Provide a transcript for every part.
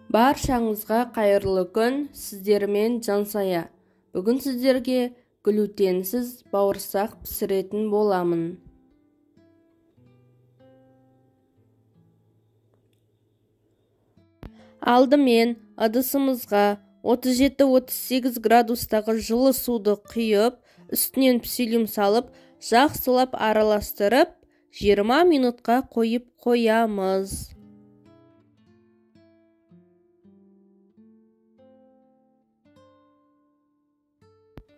Баршаңызға қайырлы күн, сіздермен Жансая. Бүгін сіздерге глютенсіз бауырсақ пісіретін боламын. Алдымен ыдысымызға 37-38 градустағы жылы суды құйып, үстінен псилиум салып, жақсылап араластырып, 20 минутқа қойып қоямыз.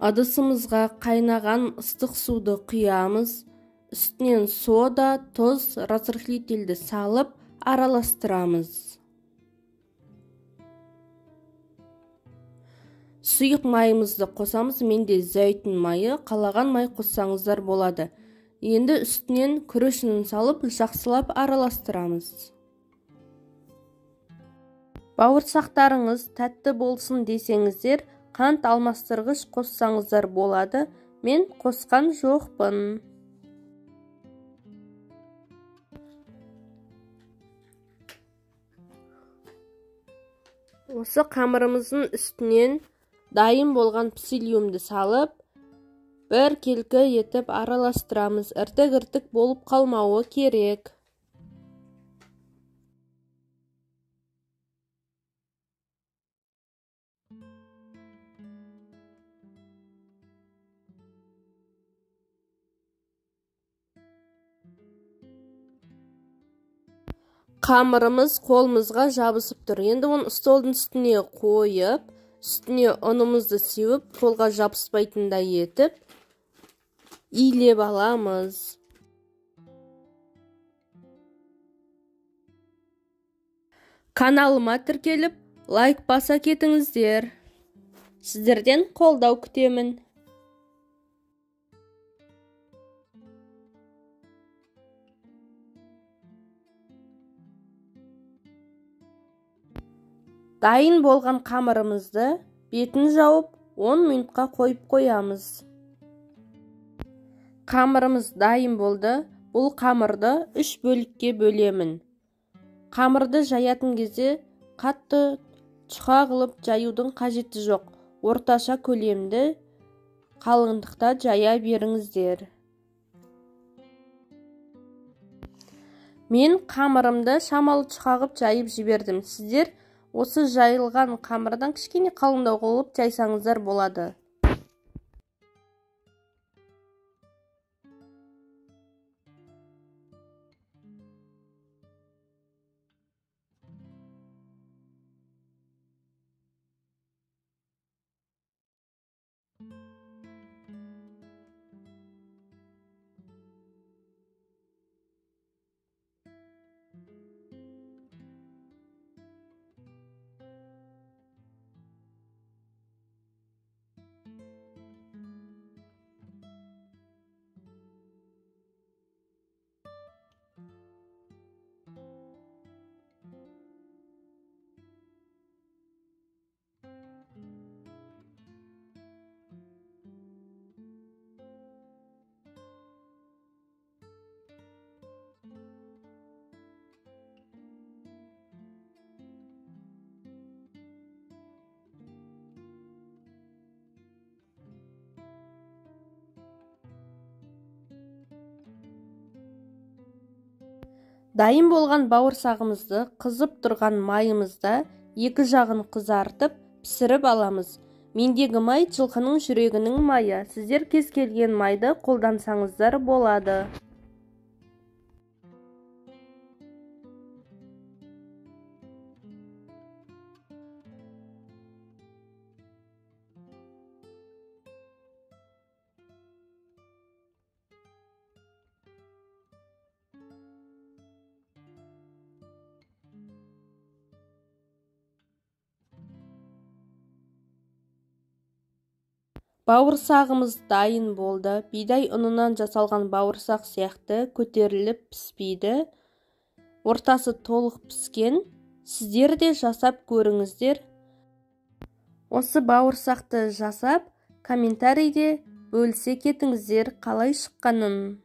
Ыдысымызға қайнаған ыстық суды құямыз, үстінен сода, тұз, разрыхлительді салып араластырамыз. Сұйық майымызды қосамыз, менде зәйтүн майы, қалаған май қоссаңыздар болады. Енді үстінен күрішін салып жақсылап араластырамыз. Бауырсақтарыңыз тәтті болсын десеңіздер, қант алмастырғыш қоссаңыздар болады. Мен қосқан жоқпын. Осы қамырымыздың үстінен дайын болған псилиумды салып, бір келкі етіп араластырамыз. Іртік-іртік болып қалмауы керек. Қамырымыз қолымызға жабысып тұр. Енді оны столдың үстіне қойып, үстіне ұнымызды сеуіп, қолға жабыспайтындай етіп, илеп аламыз. Каналыма тіркеліп, лайк баса кетіңіздер. Сіздерден қолдау күтемін. Дайын болған қамырымызды бетін жауып 10 минутқа қойып қоямыз. Қамырымыз дайын болды. Бұл қамырды 3 бөлікке бөлемін. Қамырды жаятын кезде қатты чұқа қылып жаюдың қажеті жоқ. Орташа көлемді қалыңдықта жая беріңіздер. Мен қамырымды шамалы чұқа қылып жайып жібердім. Сіздер осы жайылған қамырдан кішкене қалыңдау қылып жайсаңыздар болады. Дайын болған бауырсағымызды қызып тұрған майымызда екі жағын қызартып пісіріп аламыз. Мендегі май жылқының жүрегінің майы. Сіздер кез келген майды қолдансаңыздар болады. Бауырсағымыз дайын болды. Бидай ұнынан жасалған бауырсақ сияқты көтеріліп піспейді. Ортасы толық піскен. Сіздер де жасап көріңіздер. Осы бауырсақты жасап, комментарийде бөлісе кетіңіздер қалай шыққанын.